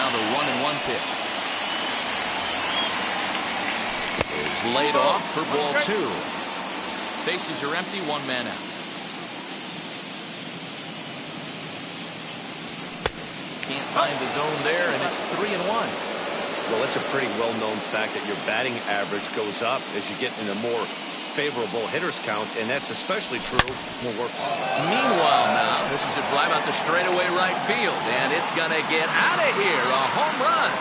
Now the 1-1 pitch is laid off for ball 2. Bases are empty, 1 man out. Can't find the zone there, and it's 3-1. Well, it's a pretty well-known fact that your batting average goes up as you get into more favorable hitters counts, and that's especially true when we're... Meanwhile now, this is a drive out to straightaway right field, and it's going to get out of here. A home run.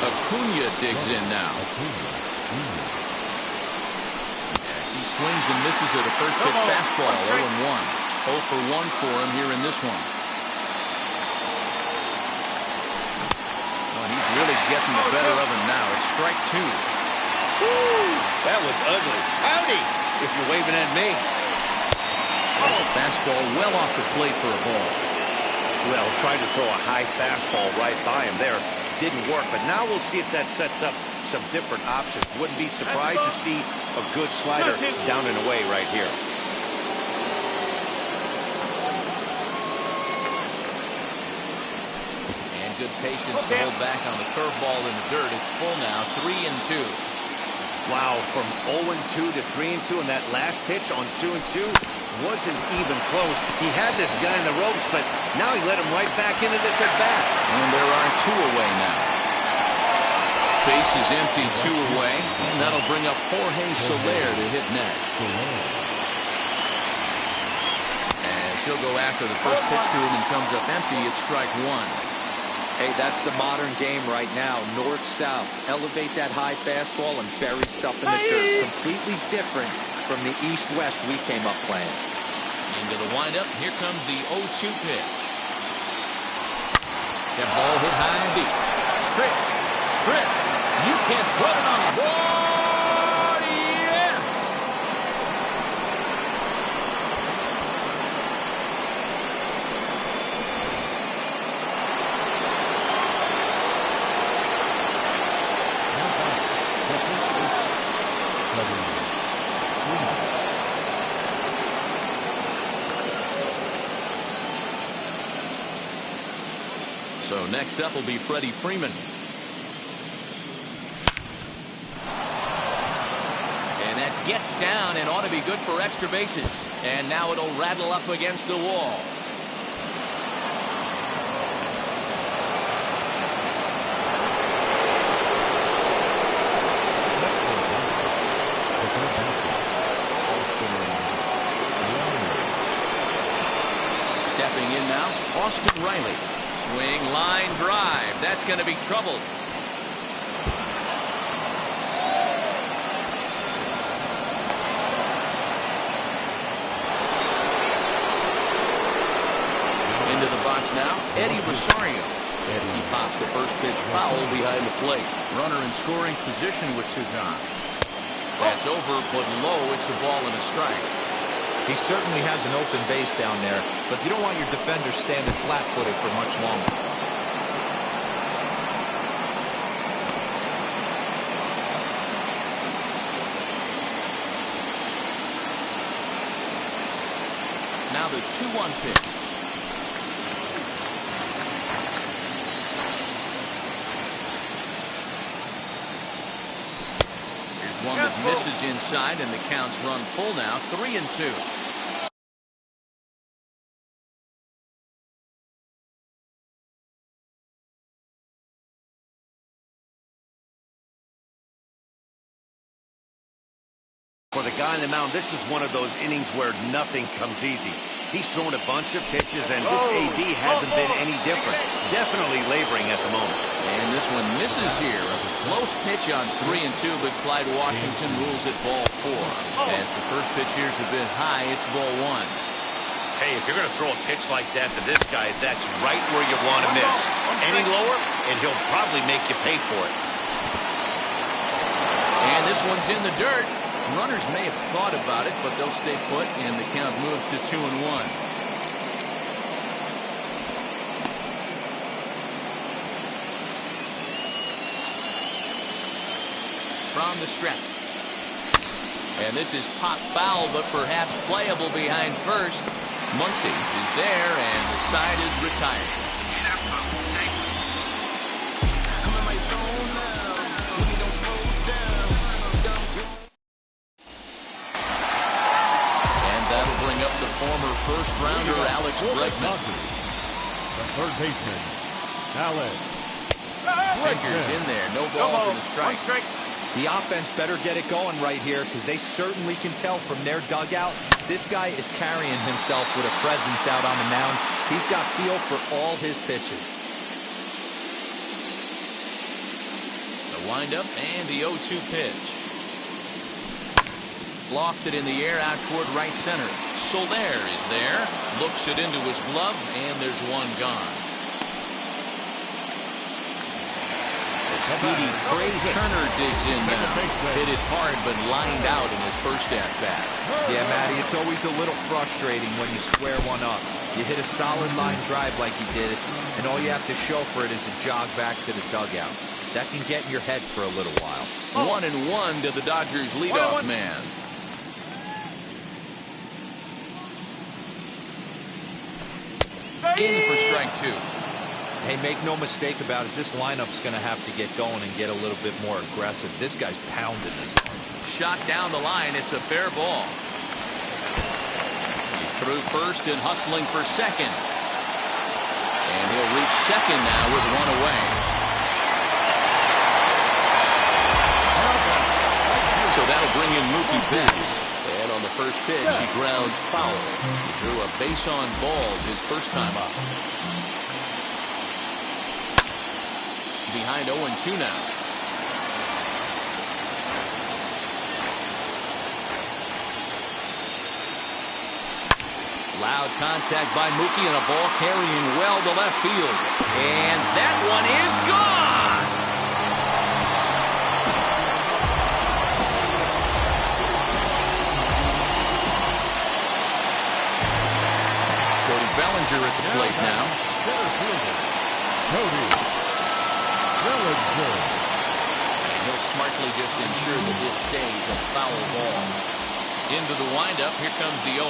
Acuna digs in now. He swings and misses at a first pitch fastball. 0-1. 0 for 1 for him here in this one. Oh, he's really getting the better of him now. It's strike 2. Woo! That was ugly. Howdy, if you're waving at me. There's a fastball well off the plate for a ball. Well, tried to throw a high fastball right by him there. Didn't work, but now we'll see if that sets up some different options. Wouldn't be surprised to see a good slider down and away right here. And good patience to hold back on the curveball in the dirt. It's full now, 3-2. Wow, from 0-2 to 3-2, and that last pitch on 2-2 wasn't even close. He had this guy in the ropes, but now he let him right back into this at bat. And there are 2 away now. Base is empty, 2 away, and that'll bring up Jorge Soler to hit next. As he'll go after the first pitch to him and comes up empty, it's strike 1. Hey, that's the modern game right now. North-south. Elevate that high fastball and bury stuff in the dirt. Completely different from the east-west we came up playing. Into the windup. Here comes the 0-2 pitch. That ball hit high and deep. Stripped. You can't put it on the board. Yes! So next up will be Freddie Freeman. And that gets down and ought to be good for extra bases. And now it'll rattle up against the wall. Stepping in now, Austin Riley. Swing, line, drive. That's going to be trouble. Into the box now, Eddie Rosario. As he pops the first pitch foul behind the plate. Runner in scoring position with 2 gone. That's over, but low. It's a ball and a strike. He certainly has an open base down there, but you don't want your defender standing flat-footed for much longer. Now the 2-1 pitch. Here's one that misses inside, and the count's run full now, 3-2. For the guy on the mound, this is one of those innings where nothing comes easy. He's thrown a bunch of pitches, and this AB hasn't been any different. Definitely laboring at the moment. And this one misses here. A close pitch on 3-2, but Clyde Washington rules it ball 4. As the first pitch years have been high, it's ball 1. Hey, if you're going to throw a pitch like that to this guy, that's right where you want to miss. Any lower, and he'll probably make you pay for it. And this one's in the dirt. Runners may have thought about it, but they'll stay put, and the count moves to 2-1. from the stretch. And this is pop foul, but perhaps playable behind first. Muncy is there, and the side is retired. And that'll bring up the former first-rounder Alex Bregman. The third baseman, Alex. Sinkers in there, no balls in the strike. The offense better get it going right here, because they certainly can tell from their dugout this guy is carrying himself with a presence out on the mound. He's got feel for all his pitches. The windup and the 0-2 pitch. Lofted in the air out toward right center. Soler is there, looks it into his glove, and there's one gone. Speedy Trey Turner digs in now. Hit it hard, but lined out in his first at-bat. Yeah, Matty, it's always a little frustrating when you square one up. You hit a solid line drive like he did, and all you have to show for it is a jog back to the dugout. That can get in your head for a little while. 1-1 to the Dodgers leadoff man. In for strike 2. Hey, make no mistake about it, this lineup's going to have to get going and get a little bit more aggressive. This guy's pounding this. Shot down the line. It's a fair ball. He's through first and hustling for second. And he'll reach second now with one away. So that'll bring in Mookie Betts. And on the first pitch, he grounds foul. He drew a base on balls his first time up. Behind 0-2 now. Loud contact by Mookie and a ball carrying well to left field. And that one is gone. Cody Bellinger at the plate now. Cody. He'll smartly just ensure that this stays a foul ball. Into the windup. Here comes the 0-1.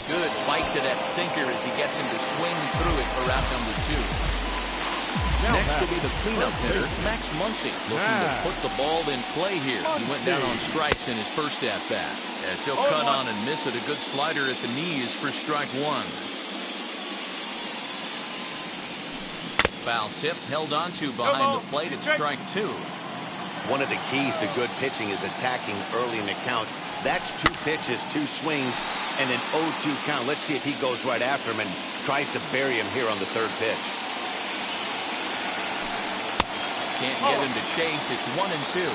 Good bite to that sinker as he gets him to swing through it for out number 2. Next will be the cleanup hitter, Max Muncy, looking to put the ball in play here. He went down on strikes in his first at-bat, as he'll cut on and miss it. A good slider at the knees for strike 1. Foul tip held onto behind the plate at strike 2. One of the keys to good pitching is attacking early in the count. That's 2 pitches, 2 swings, and an 0-2 count. Let's see if he goes right after him and tries to bury him here on the third pitch. Can't get him to chase. It's 1-2.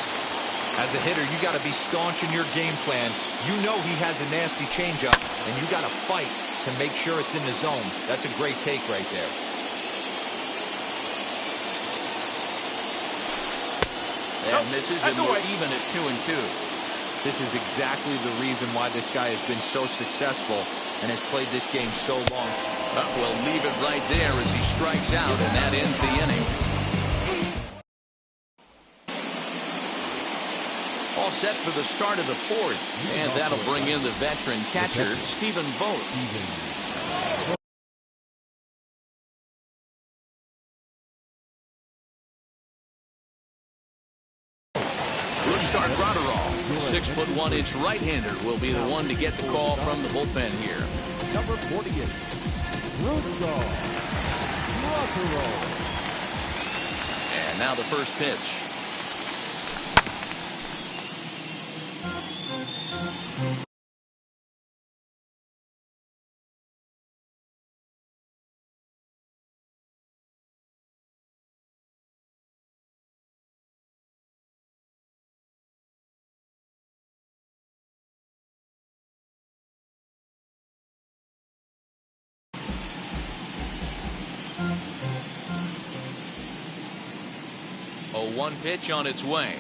As a hitter, you got to be staunch in your game plan. You know he has a nasty changeup, and you got to fight to make sure it's in the zone. That's a great take right there. That misses, and we're even at 2-2. This is exactly the reason why this guy has been so successful and has played this game so long. We'll leave it right there as he strikes out, and that ends the inning. All set for the start of the 4th, and that'll bring in the veteran catcher, Stephen Vogt. We'll start Rodderall. 6'1" right-hander will be the one to get the call from the bullpen here. Number 48, Rodderall. And now the first pitch. A 1 pitch on its way.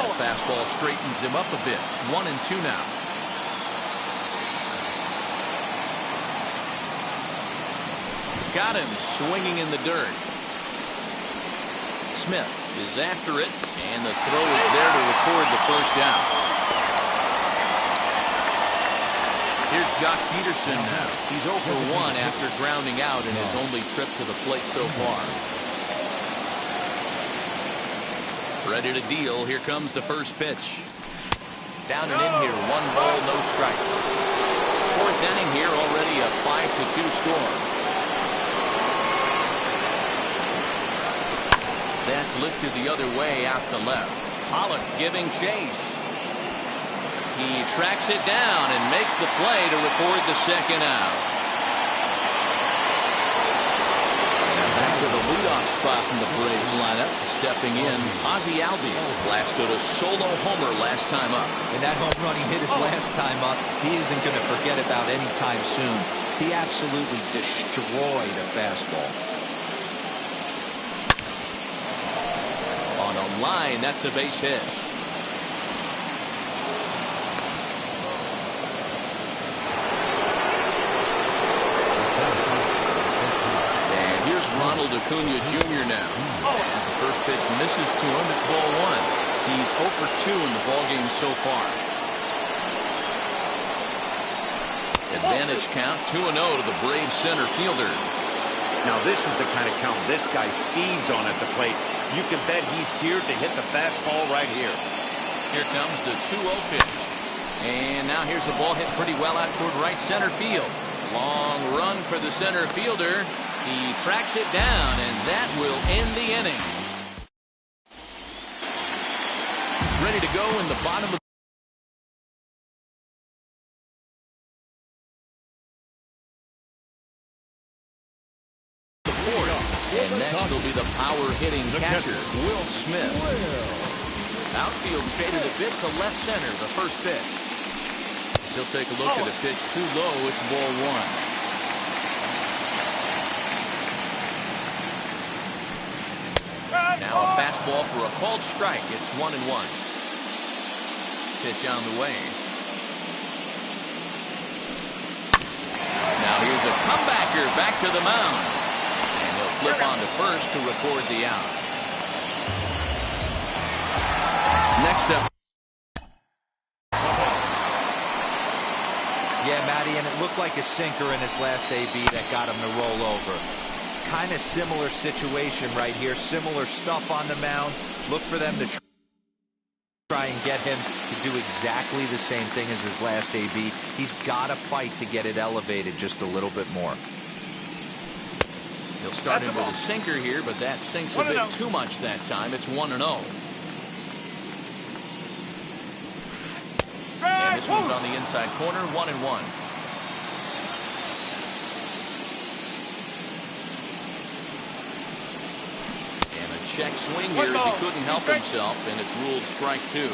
That fastball straightens him up a bit. 1-2 now. Got him swinging in the dirt. Smith is after it, and the throw is there to record the first down. Here's Jock Peterson now. He's 0 for 1 after grounding out in his only trip to the plate so far. Ready to deal. Here comes the first pitch. Down and in here. 1 ball, no strikes. 4th inning here, already a 5-2 score. That's lifted the other way out to left. Pollock giving chase. He tracks it down and makes the play to record the second out. And back to the leadoff spot in the Braves lineup. Stepping in, Ozzie Albies blasted a solo homer last time up. And that home run he hit his last time up, he isn't going to forget about any time soon. He absolutely destroyed a fastball. On a line, that's a base hit. And here's Ronald Acuna Jr. now. As the first pitch misses to him, it's ball 1. He's 0 for 2 in the ballgame so far. Advantage count 2-0 to the Braves center fielder. Now this is the kind of count this guy feeds on at the plate. You can bet he's geared to hit the fastball right here. Here comes the 2-0 pitch. And now here's a ball hit pretty well out toward right center field. Long run for the center fielder. He tracks it down, and that will end the inning. Ready to go in the bottom of the 4th. And next will be the power-hitting catcher, Will Smith. Outfield shaded a bit to left center, the first pitch. He'll take a look at the pitch too low. It's ball 1. Now a fastball for a called strike. It's 1-1. Pitch on the way. Now here's a comebacker back to the mound. And he'll flip on to first to record the out. Next up. Yeah, Matty, and it looked like a sinker in his last AB that got him to roll over. Kind of similar situation right here. Similar stuff on the mound. Look for them to try and get him to do exactly the same thing as his last AB. He's got to fight to get it elevated just a little bit more. He'll start him with a sinker here, but that sinks a bit too much that time. It's 1-0. And this one's on the inside corner, 1-1. And a check swing here as he couldn't help himself, and it's ruled strike 2.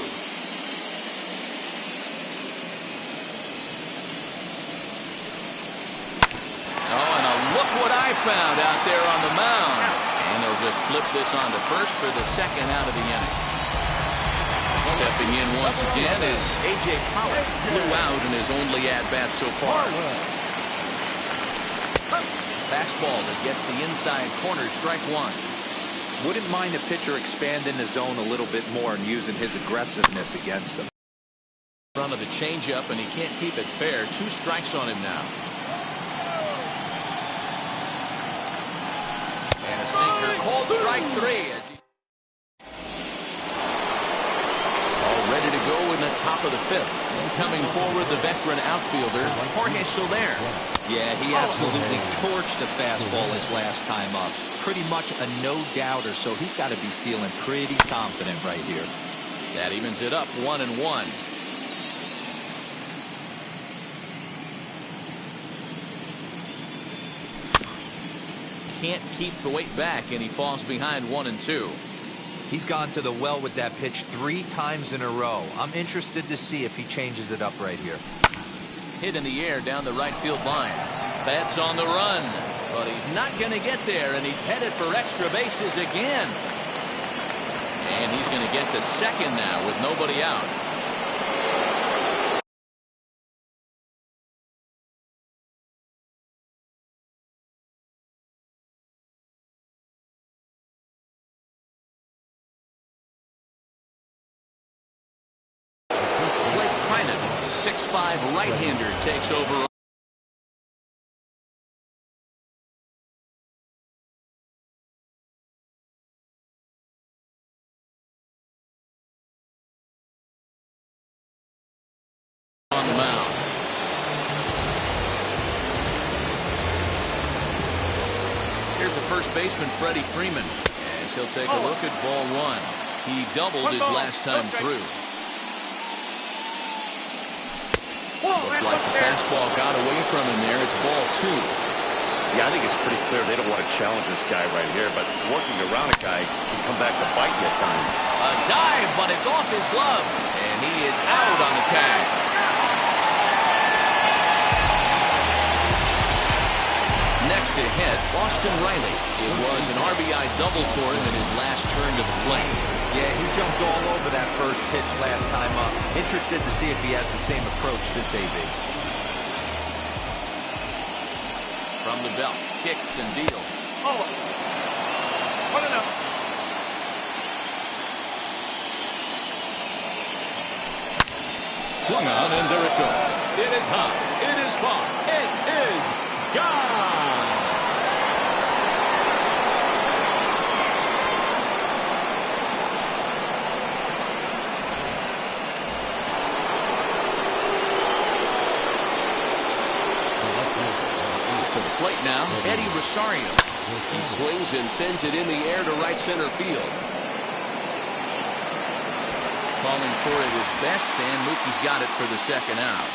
Oh, and look what I found out there on the mound. And they'll just flip this on to first for the second out of the inning. Stepping in once again is A.J. Pollock. Flew out in his only at-bat so far. Fastball that gets the inside corner, strike 1. Wouldn't mind a pitcher expanding the zone a little bit more and using his aggressiveness against him. Run of the changeup, and he can't keep it fair. 2 strikes on him now. And a sinker, called strike 3. Ready to go in the top of the 5th. And coming forward, the veteran outfielder, Jorge Soler. Yeah, he absolutely torched the fastball his last time up. Pretty much a no-doubter, so he's got to be feeling pretty confident right here. That evens it up, 1-1. Can't keep the weight back, and he falls behind 1-2. He's gone to the well with that pitch 3 times in a row. I'm interested to see if he changes it up right here. Hit in the air down the right field line. Betts on the run, but he's not going to get there, and he's headed for extra bases again. And he's going to get to second now with nobody out. The 6'5" right-hander takes over. On the mound. Here's the first baseman, Freddie Freeman, as he'll take a look at ball one. He doubled his last time through. Looked like the fastball got away from him there. It's ball two. Yeah, I think it's pretty clear they don't want to challenge this guy right here, but working around a guy can come back to bite you at times. A dive, but it's off his glove, and he is out on the tag. Next to hit, Austin Riley. It was an RBI double for him in his last turn to the plate. Yeah, he jumped all over that first pitch last time up. Interested to see if he has the same approach this AB. From the belt, kicks and deals. Oh, 1-0. Swung on, and there it goes. It is hot. It is far. It is gone. To the plate now, Eddie Rosario. He swings and sends it in the air to right center field. Calling for it is Betts, and Mookie's got it for the second out.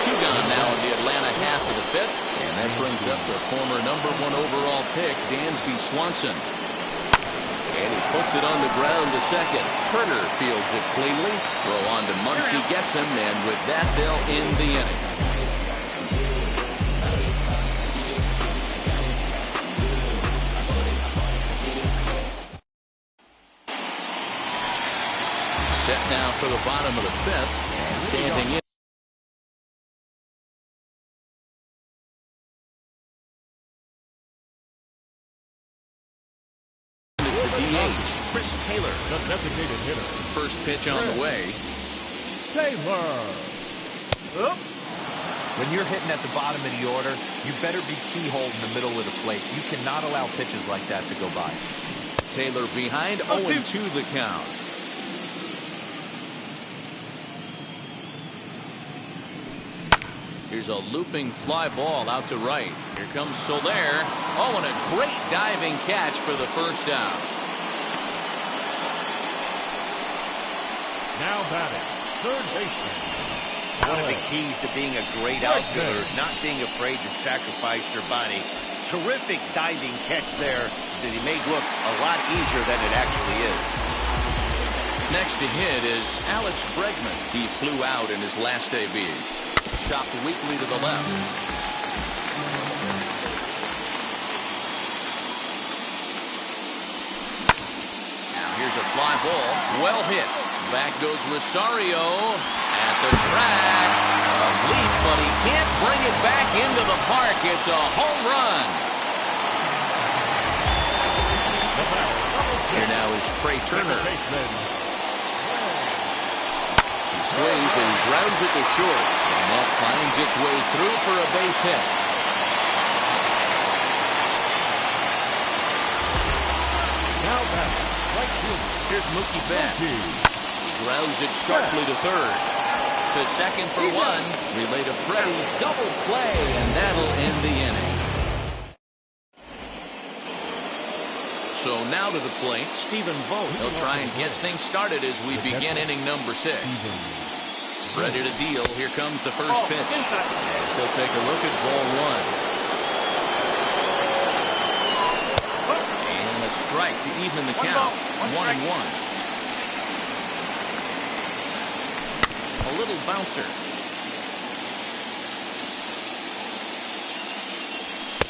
Two gone now in the Atlanta half of the fifth, and that brings up their former #1 overall pick, Dansby Swanson. And he puts it on the ground to second. Turner fields it cleanly. Throw on to Muncy, gets him, and with that, they'll end the inning. Set now for the bottom of the fifth, and standing in is the DH, Chris Taylor. The designated hitter. First pitch on the way. Taylor. When you're hitting at the bottom of the order, you better be keyhole in the middle of the plate. You cannot allow pitches like that to go by. Taylor behind, 0-2 the count. Here's a looping fly ball out to right. Here comes Soler. Oh, and a great diving catch for the first out. Now batting, third baseman. One of the keys to being a great outfielder, not being afraid to sacrifice your body. Terrific diving catch there that he made look a lot easier than it actually is. Next to hit is Alex Bregman. He flew out in his last AB. Chopped weakly to the left. Now here's a fly ball. Well hit. Back goes Rosario at the track. A leap, but he can't bring it back into the park. It's a home run. Here now is Trey Turner. Swings and grounds it to short, and that finds its way through for a base hit. Now back, right field. Here's Mookie Betts. He grounds it sharply to third. To second for one. Relay to Freddie. Double play, and that'll end the inning. So now to the plate, Stephen Vogt. He'll try and get things started as we begin inning number 6. Ready to deal. Here comes the first pitch. As he'll take a look at ball one. And a strike to even the count. 1-1. A little bouncer.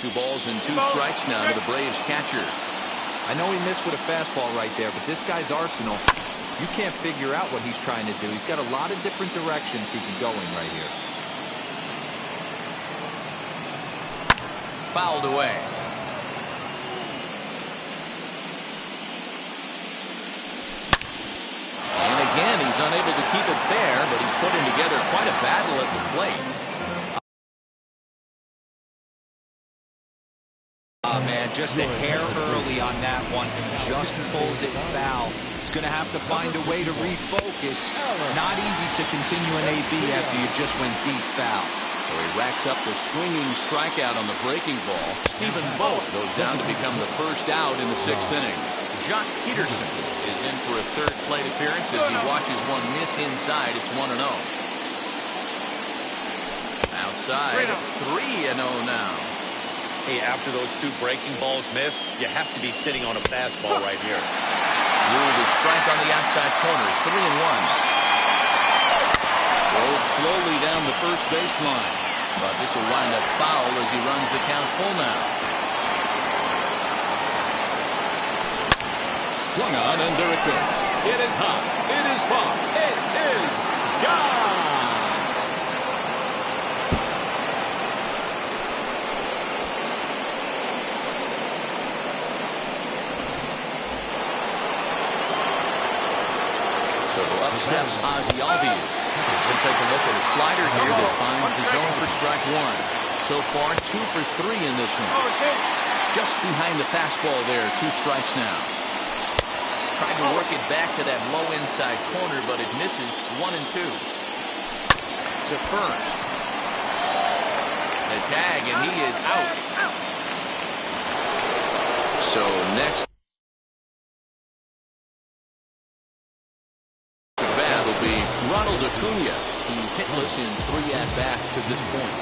2 balls and 2 strikes now to the Braves catcher. I know he missed with a fastball right there, but this guy's arsenal, you can't figure out what he's trying to do. He's got a lot of different directions he could go in right here. Fouled away. And again, he's unable to keep it fair, but he's putting together quite a battle at the plate. Man, just a hair early on that one and just pulled it foul. He's going to have to find a way to refocus. Not easy to continue an AB after you just went deep foul. So he racks up the swinging strikeout on the breaking ball. Stephen Vogt goes down to become the first out in the 6th inning. Jock Peterson is in for a 3rd plate appearance as he watches one miss inside. It's 1-0. Outside, 3-0 now. Hey, after those 2 breaking balls missed, you have to be sitting on a fastball right here. Ruled a strike on the outside corner. 3-1. Rolled slowly down the first baseline. But this will wind up foul as he runs the count full now. Swung on, and there it goes. It is hot. It is far. It is gone. So up steps Ozzie Albies. We'll take a look at a slider here that finds the zone for strike 1. So far, 2 for 3 in this one. Just behind the fastball there, 2 strikes now. Tried to work it back to that low inside corner, but it misses. 1-2. To first. The tag, and he is out. So next Ronald Acuna. He's hitless in 3 at-bats to this point.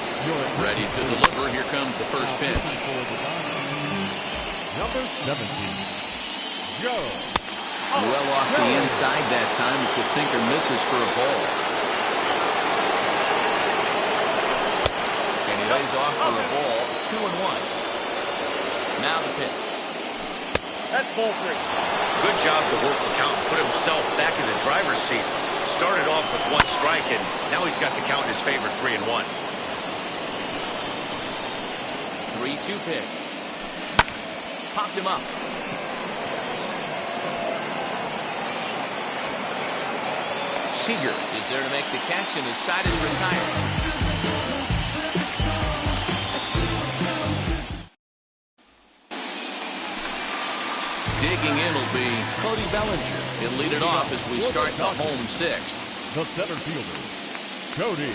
Ready to deliver. Here comes the first pitch. Number 17, Joe. Well off the inside that time as the sinker misses for a ball. And he lays off for a ball. 2-1. Now the pitch. That's ball 3. Good job to work the count and put himself back in the driver's seat. Started off with 1 strike, and now he's got the count in his favor, 3-1. 3-2 pitch. Popped him up. Seager is there to make the catch, and his side is retired. Digging in will be Cody Bellinger. He'll lead it off as we start the home 6th. The center fielder, Cody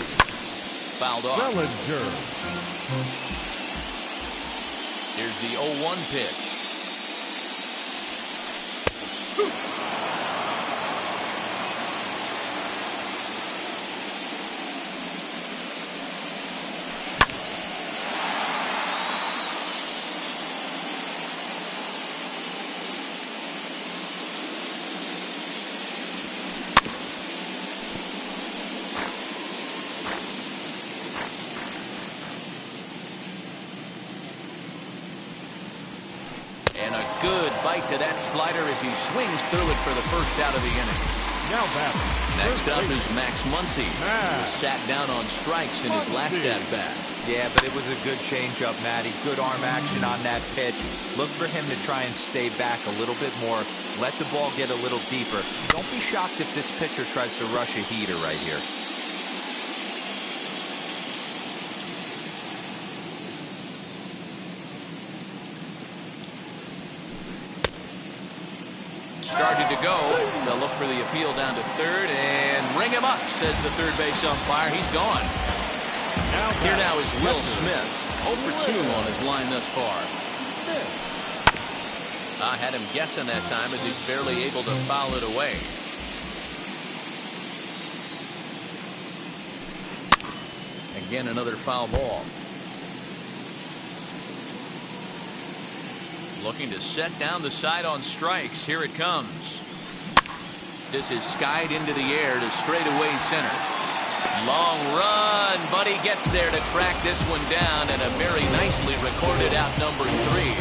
Fouled off. Bellinger. Here's the 0-1 pitch. And a good bite to that slider as he swings through it for the first out of the inning. Now batting. Next up is Max Muncy, who sat down on strikes in his last at-bat. Yeah, but it was a good changeup, Matty. Good arm action on that pitch. Look for him to try and stay back a little bit more. Let the ball get a little deeper. Don't be shocked if this pitcher tries to rush a heater right here. Started to go. They'll look for the appeal down to third and ring him up, says the third base umpire. He's gone. Here now is Will Smith. 0 for 2 on his line thus far. I had him guessing that time as he's barely able to foul it away. Again, another foul ball. Looking to set down the side on strikes. Here it comes. This is skied into the air to straightaway center. Long run, but he gets there to track this one down, and a very nicely recorded out number 3.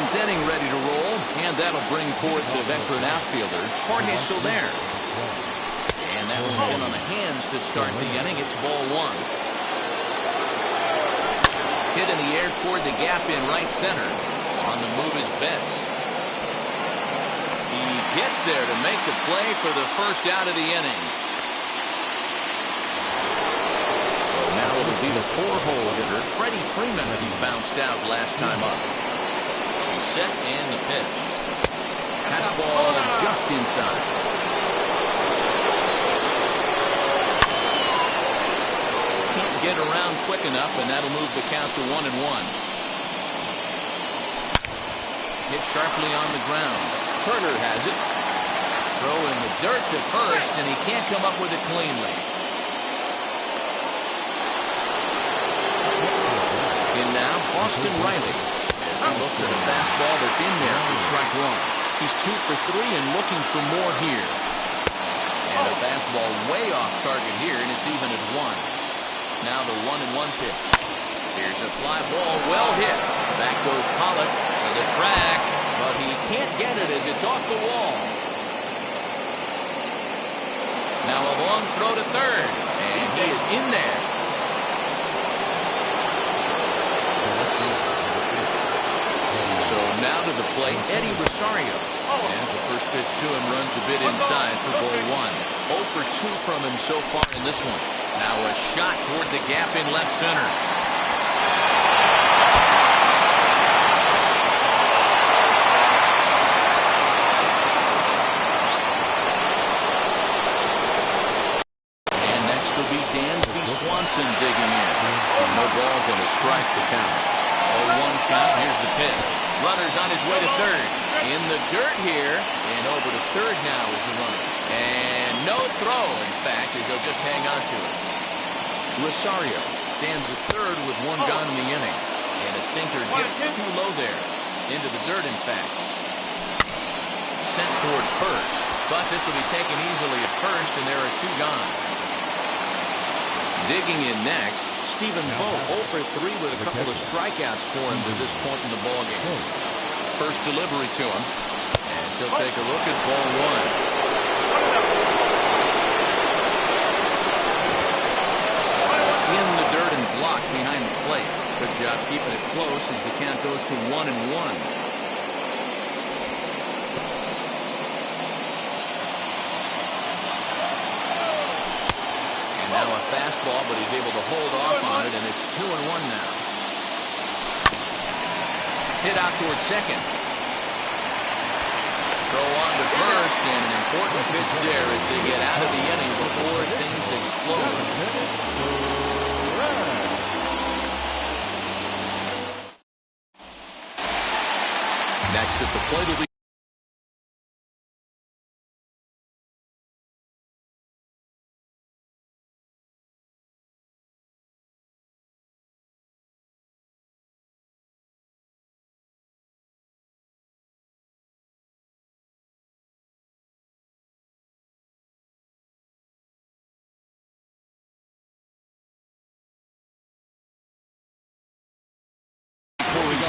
Seventh inning ready to roll, and that'll bring forth the veteran outfielder, Jorge Soler. And that one's in on the hands to start the inning. It's ball one. Hit in the air toward the gap in right center. On the move is Betts. He gets there to make the play for the first out of the inning. So now it'll be the four-hole hitter, Freddie Freeman. He bounced out last time up. He's set and the pitch. Fastball just inside. Can't get around quick enough, and that'll move the count to 1-1. Hit sharply on the ground. Turner has it. Throw in the dirt to first, and he can't come up with it cleanly. In now, Austin Riley. As he looks at a fastball that's in there for strike one. He's 2 for 3 and looking for more here. And a fastball way off target here, and it's even at 1. Now the 1-1 pitch. Here's a fly ball, well hit. Back goes Pollock to the track, but he can't get it as it's off the wall. Now a long throw to third, and he is in there. So now to the plate, Eddie Rosario. As the first pitch to him runs a bit inside for ball one. 0 for 2 from him so far in this one. Now a shot toward the gap in left center. And next will be Dansby Swanson digging in. No balls and a strike to count. 0-1 count. Here's the pitch. Runner's on his way to third. In the dirt here. And over to third now is the runner. And no throw, in fact, as he'll just hang on to it. Rosario stands at third with 1 gone in the inning. And a sinker gets too low there. Into the dirt, in fact. Sent toward first. But this will be taken easily at first, and there are 2 gone. Digging in next, Stephen Vogt, 0 for 3 with a couple of strikeouts for him to this point in the ballgame. First delivery to him. And so take a look at ball one. In the dirt and blocked behind the plate. Good job keeping it close as the count goes to 1-1. Now a fastball, but he's able to hold off on it, and it's 2-1 now. Hit out towards second. Throw on to first, and an important pitch there as they get out of the inning before things explode. Next at the plate will be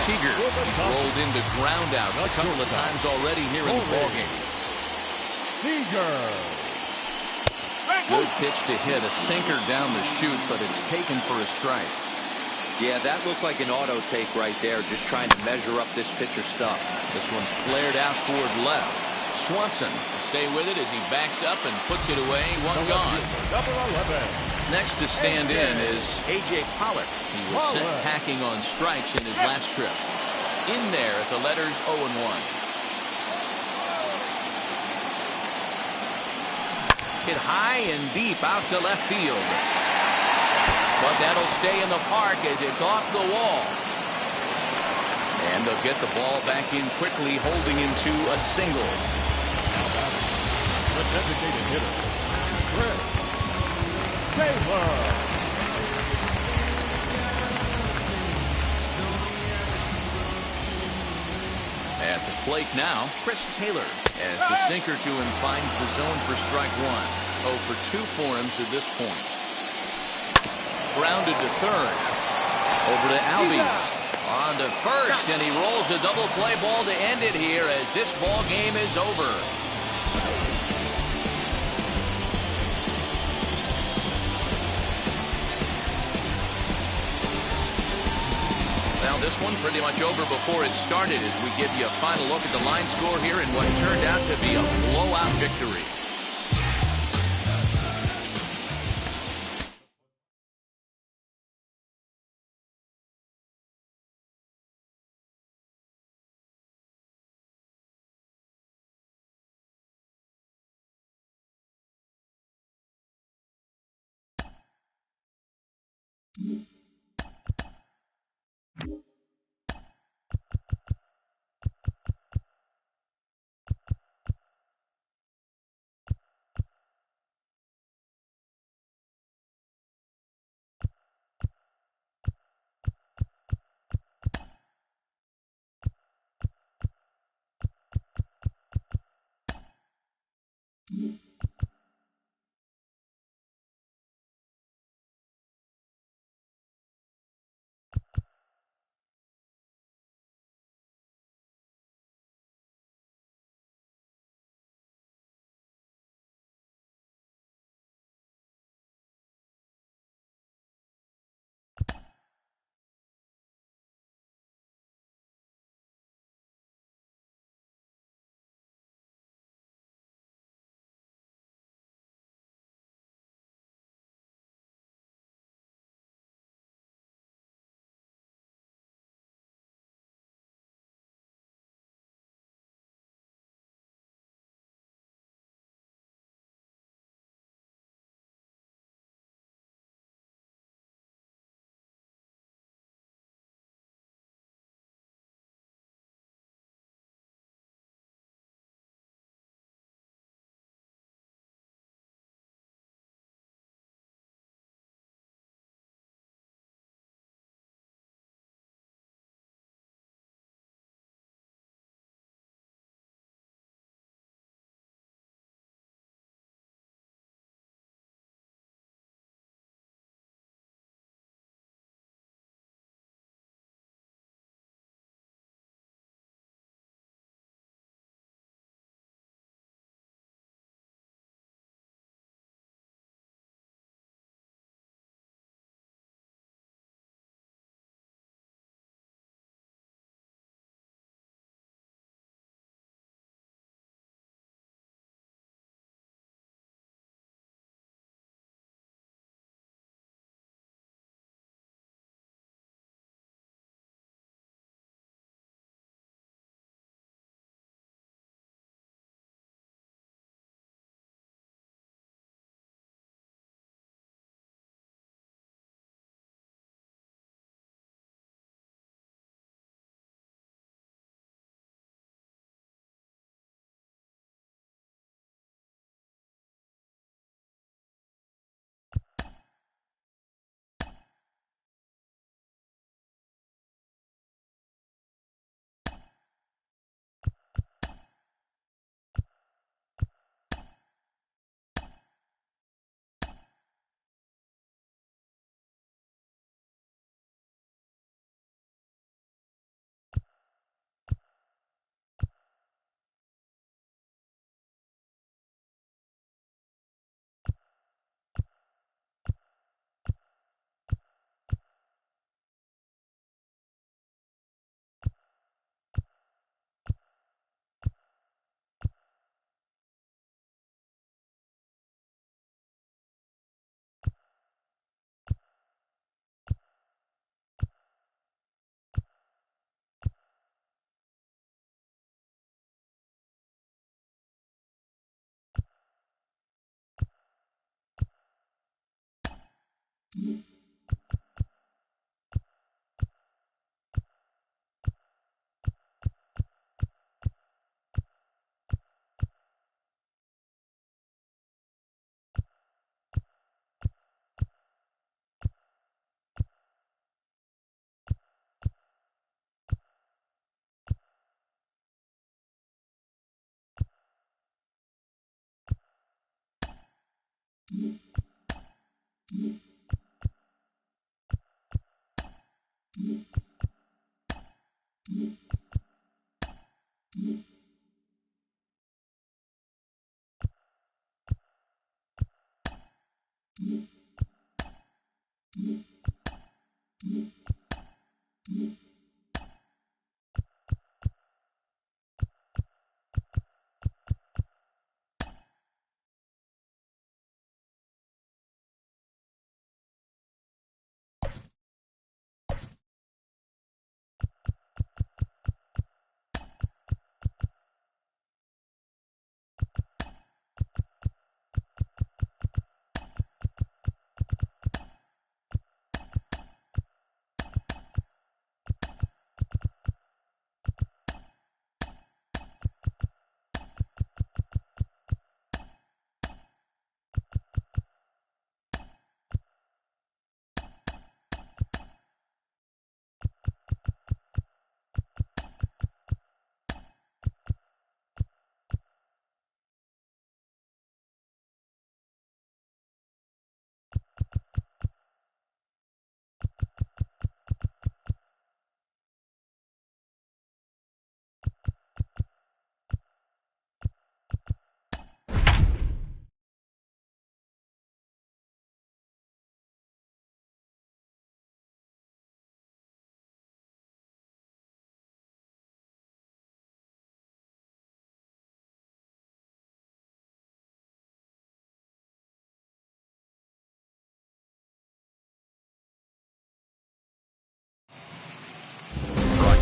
Seager. He's rolled into groundouts a couple of times already here in the ballgame. Seager. Good pitch to hit, a sinker down the chute, but it's taken for a strike. Yeah, that looked like an auto take right there, just trying to measure up this pitcher's stuff. This one's flared out toward left. Swanson will stay with it as he backs up and puts it away. 1 gone. Number 11. Next to stand in is A.J. Pollock. He was sent packing on strikes in his last trip. In there at the letters 0-1. Hit high and deep out to left field. But that'll stay in the park as it's off the wall. And they'll get the ball back in quickly, holding him to a single. The designated hitter, Chris Taylor. At the plate now, Chris Taylor, as the sinker to him finds the zone for strike one. 0 for 2 for him to this point. Grounded to third. Over to Albies. On to first, and he rolls a double play ball to end it here as this ball game is over. Well, this one pretty much over before it started as we give you a final look at the line score here in what turned out to be a blowout victory.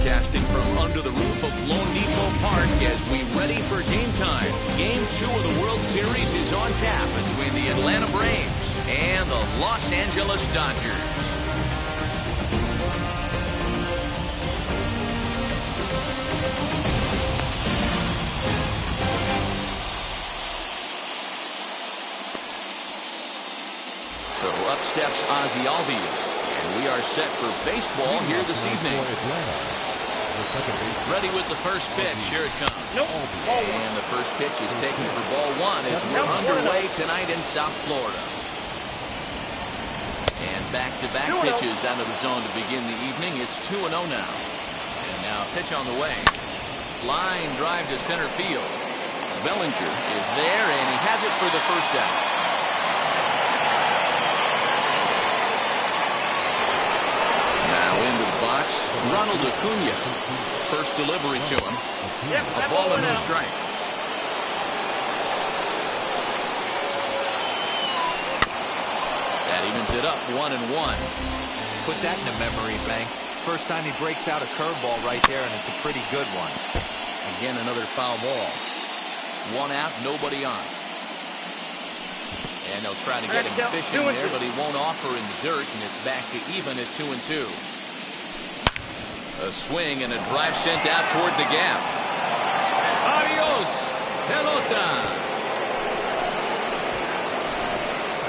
Broadcasting from under the roof of Lone Depot Park as we ready for game time. Game 2 of the World Series is on tap between the Atlanta Braves and the Los Angeles Dodgers. So up steps Ozzie Albies, and we are set for baseball here this evening. Ready with the first pitch. Here it comes. And the first pitch is taken for ball one as we're underway tonight in South Florida. And back-to-back pitches out of the zone to begin the evening. It's 2-0 now. And now pitch on the way. Line drive to center field. Bellinger is there, and he has it for the first out. Into the box, Ronald Acuna. First delivery to him. A ball and no strikes. That evens it up 1-1. Put that in a memory bank. First time he breaks out a curveball right there, and it's a pretty good one. Again, another foul ball. One out, nobody on. And they'll try to get him fishing there, but he won't offer in the dirt, and it's back to even at 2-2. A swing and a drive sent out toward the gap. Adios, pelota.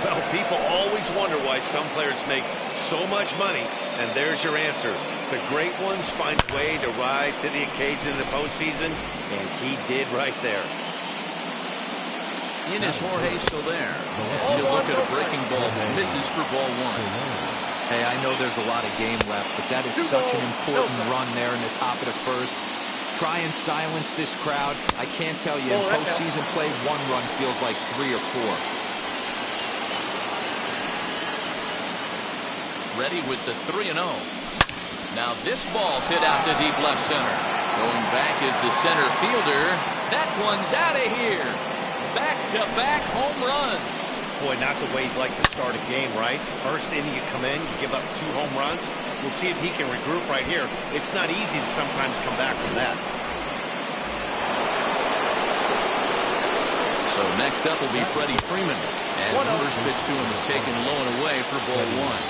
Well, people always wonder why some players make so much money, and there's your answer. The great ones find a way to rise to the occasion in the postseason, and he did right there. In is Jorge Soler. As he'll look at a breaking ball that misses for ball one. Hey, I know there's a lot of game left, but that is such an important run there in the top of the first. Try and silence this crowd. I can't tell you, in postseason play, one run feels like 3 or 4. Ready with the 3-0. Now this ball's hit out to deep left center. Going back is the center fielder. That one's out of here. Back-to-back home runs. Boy, not the way you'd like to start a game, right? First inning, you come in, you give up 2 home runs. We'll see if he can regroup right here. It's not easy to sometimes come back from that. So next up will be Freddie Freeman, as the first pitch to him is taken low and away for ball one.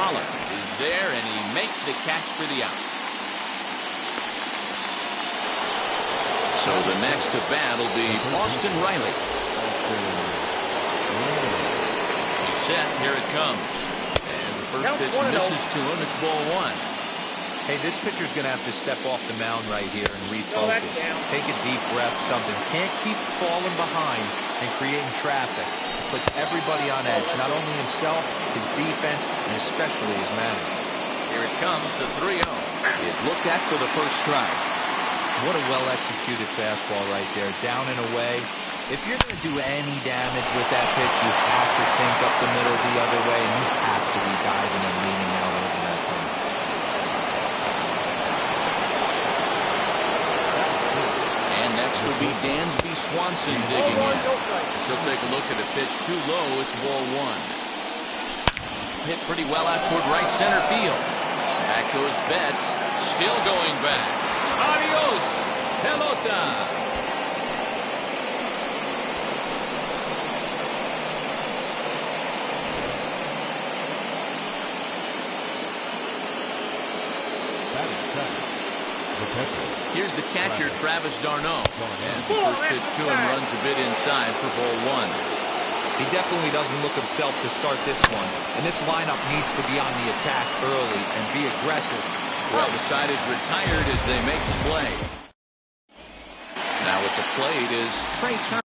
Pollock is there, and he makes the catch for the out. So the next to bat will be Austin Riley. He's set. Here it comes. As the first pitch misses to him, it's ball one. Hey, this pitcher's going to have to step off the mound right here and refocus. Take a deep breath, something. Can't keep falling behind and creating traffic. If puts everybody on edge, not only himself, his defense, and especially his manager. Here it comes, the 3-0. It's looked at for the first strike. What a well-executed fastball right there, down and away. If you're going to do any damage with that pitch, you have to think up the middle the other way, and you have to be diving and leaning out over that thing. And next will be Dansby Swanson digging in. He'll take a look at a pitch too low. It's ball 1. Hit pretty well out toward right center field. Back goes Betts, still going back. Adios, pelota. Here's the catcher, Travis d'Arnaud. As the first pitch to him runs a bit inside for ball 1. He definitely doesn't look himself to start this one. And this lineup needs to be on the attack early and be aggressive. Well, the side is retired as they make the play. Now at the plate is Trey Turner.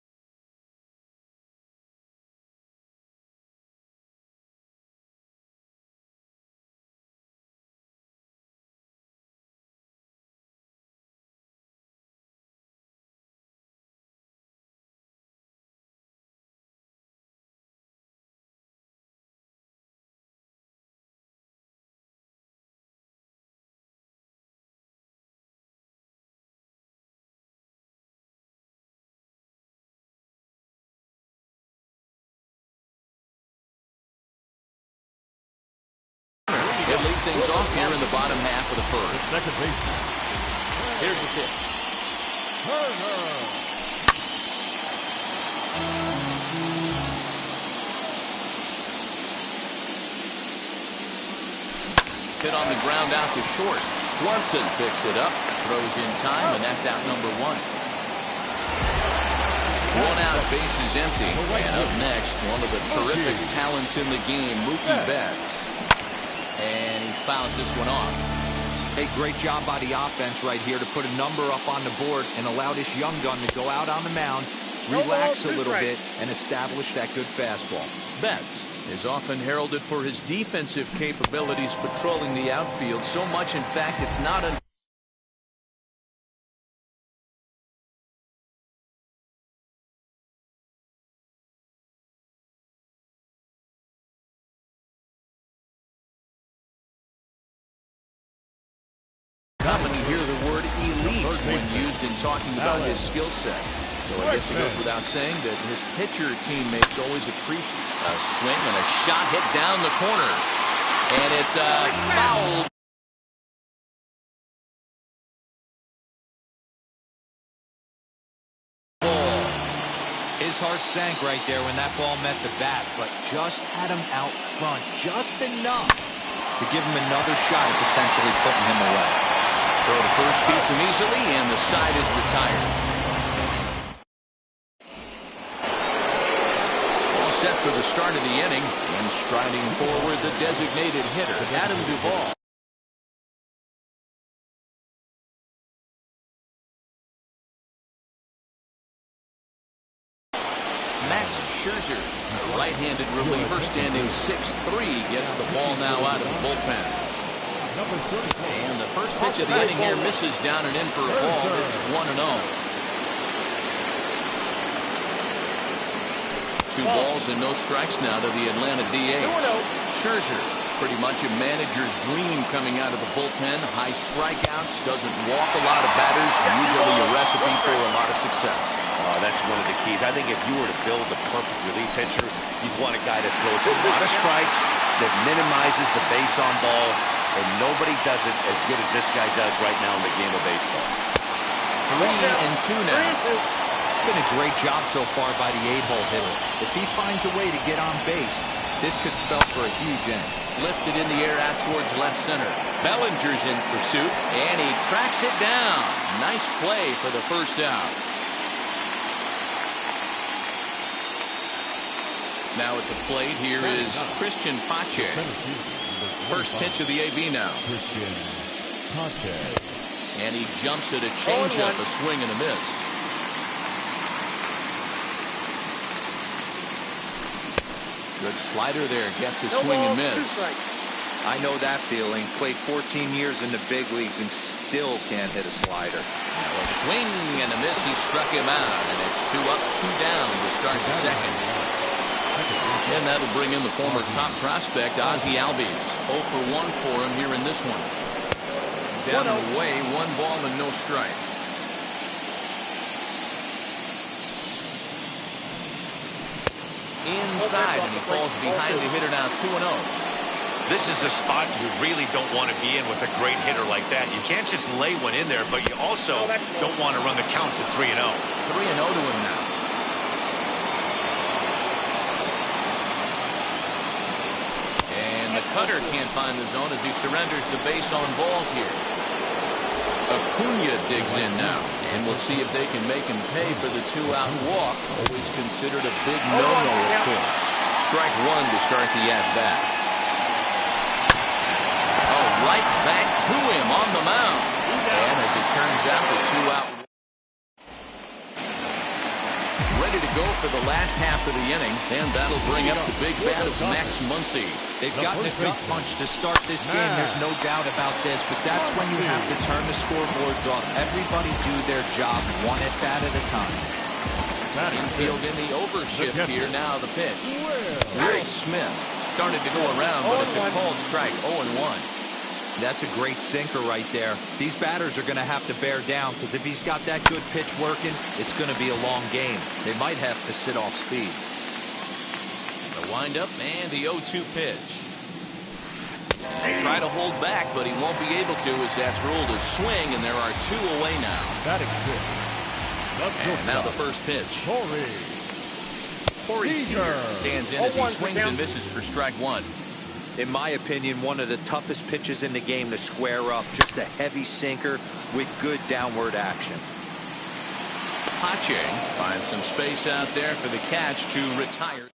He'll lead things off here in the bottom half of the first. Second base. Here's the pitch. Hit on the ground out to short. Swanson picks it up, throws in time, and that's out number 1. 1 out, bases empty. And up next, one of the terrific talents in the game, Mookie Betts. And he fouls this one off. Hey, great job by the offense right here to put a number up on the board and allow this young gun to go out on the mound, relax a little bit, and establish that good fastball. Betts is often heralded for his defensive capabilities patrolling the outfield. So much, in fact, it's not an common to hear the word elite when used in talking about his skill set. So I guess it goes without saying that his pitcher teammates always appreciate a swing and a shot hit down the corner. And it's a foul. His heart sank right there when that ball met the bat, but just had him out front just enough to give him another shot at potentially putting him away. Throw to first beats him easily, and the side is retired. All set for the start of the inning, and striding forward, the designated hitter, Adam Duvall. Max Scherzer, the right-handed reliever, standing 6'3", gets the ball now out of the bullpen. And the first pitch of the inning here misses down and in for a ball. It's 1-0. 2 balls and no strikes now to the Atlanta DH. Scherzer is pretty much a manager's dream coming out of the bullpen. High strikeouts, doesn't walk a lot of batters, usually a recipe for a lot of success. That's one of the keys. I think if you were to build a perfect relief pitcher, you'd want a guy that throws a lot of strikes, that minimizes the base on balls, and nobody does it as good as this guy does right now in the game of baseball. 3-2 now. It's been a great job so far by the 8-hole hitter. If he finds a way to get on base, this could spell for a huge inning. Lifted in the air out towards left center. Bellinger's in pursuit, and he tracks it down. Nice play for the first out. Now at the plate, here is Christian Pache. First pitch of the AB now. And he jumps at a changeup, a swing and a miss. Good slider there. Gets a swing and miss. I know that feeling. Played 14 years in the big leagues and still can't hit a slider. Now a swing and a miss. He struck him out, and it's 2 up, 2 down to start the second. And that'll bring in the former top prospect, Ozzie Albies. 0 for 1 for him here in this one. Down and away, 1 ball and no strikes. Inside, and he falls behind the hitter now 2-0. This is a spot you really don't want to be in with a great hitter like that. You can't just lay one in there, but you also don't want to run the count to 3-0. 3-0 to him now. And the cutter can't find the zone as he surrenders the base on balls here. Acuna digs in now, and we'll see if they can make him pay for the 2-out walk. Always considered a big no-no, of course. Strike 1 to start the at-bat. Right back to him on the mound. And as it turns out, the 2-out. Ready to go for the last half of the inning. And that'll bring up the big bat of Max Muncy. They've gotten a gut punch to start this game. There's no doubt about this. But that's when you have to turn the scoreboards up. Everybody do their job 1 at-bat at a time. Infield in the overshift here. Now the pitch. Will Smith started to go around, but it's a called strike. 0-1. That's a great sinker right there. These batters are going to have to bear down because if he's got that good pitch working, it's going to be a long game. They might have to sit off speed. The windup and the 0-2 pitch. He'll try to hold back, but he won't be able to as that's ruled a swing, and there are 2 away now. And now the first pitch. Corey Seager stands in as he swings and misses for strike 1. In my opinion, one of the toughest pitches in the game to square up. Just a heavy sinker with good downward action. Pache finds some space out there for the catch to retire.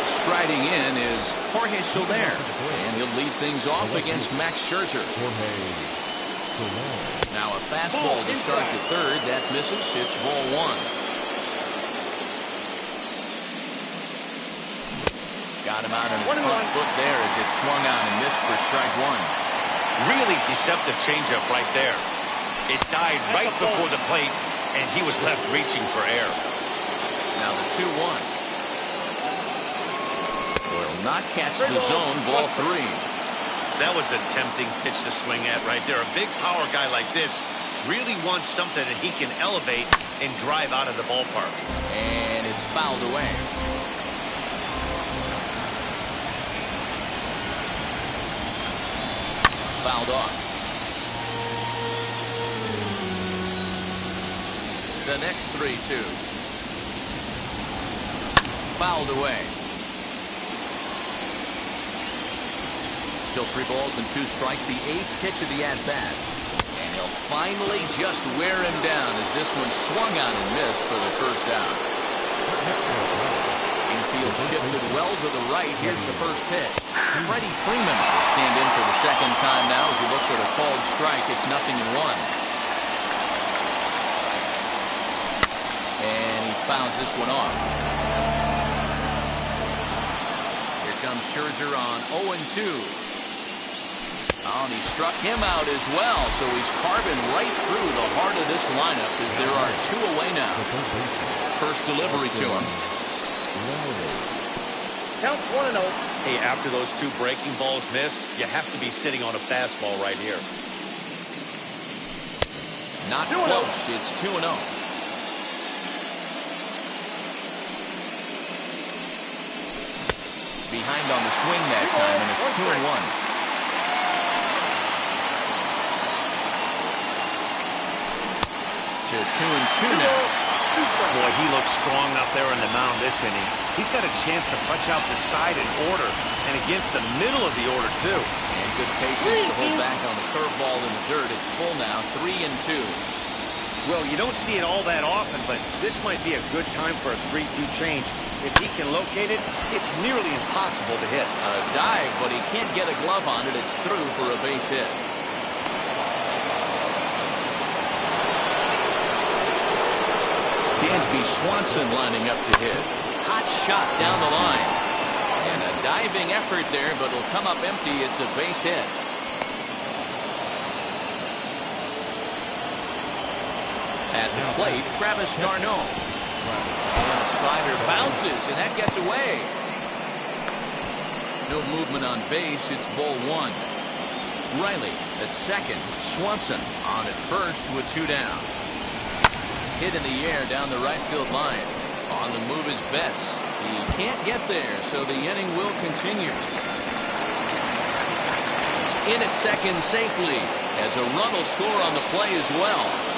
Striding in is Jorge Soler, and he'll lead things off against Max Scherzer. Now a fastball to start the third. That misses. It's ball 1. Got him out on his front foot there as it swung on and missed for strike 1. Really deceptive changeup right there. It died right before the plate, and he was left reaching for air. Now the 2-1. Will not catch the zone. Ball 3. That was a tempting pitch to swing at right there. A big power guy like this really wants something that he can elevate and drive out of the ballpark. And it's fouled away. Fouled off. The next 3-2. Fouled away. Still 3 balls and 2 strikes. The 8th pitch of the at-bat. And he'll finally just wear him down as this one swung on and missed for the first out. Infield shifted well to the right. Here's the first pitch. Freddie Freeman will stand in for the second time now as he looks at a called strike. It's 0-1. And he fouls this one off. Here comes Scherzer on 0-2. Oh, and he struck him out as well, so he's carving right through the heart of this lineup as there are 2 away now. First delivery to him. Count 1-0. Hey, after those 2 breaking balls missed, you have to be sitting on a fastball right here. Not close. It's 2-0. Behind on the swing that time, and it's 2-1. To 2-2 now. Boy, he looks strong up there on the mound this inning. He's got a chance to punch out the side in order, and against the middle of the order, too. And good patience to hold back on the curveball in the dirt. It's full now, 3-2. Well, you don't see it all that often, but this might be a good time for a 3-2 change. If he can locate it, it's nearly impossible to hit. A dive, but he can't get a glove on it. It's through for a base hit. Dansby Swanson lining up to hit. Hot hot shot down the line. And a diving effort there, but it'll come up empty. It's a base hit. At the plate, Travis d'Arnaud. And a slider bounces, and that gets away. No movement on base. It's ball one. Riley at second. Swanson on at first with 2 down. Hit in the air down the right field line. On the move is Betts. He can't get there, so the inning will continue. He's in at second safely, as a run will score on the play as well.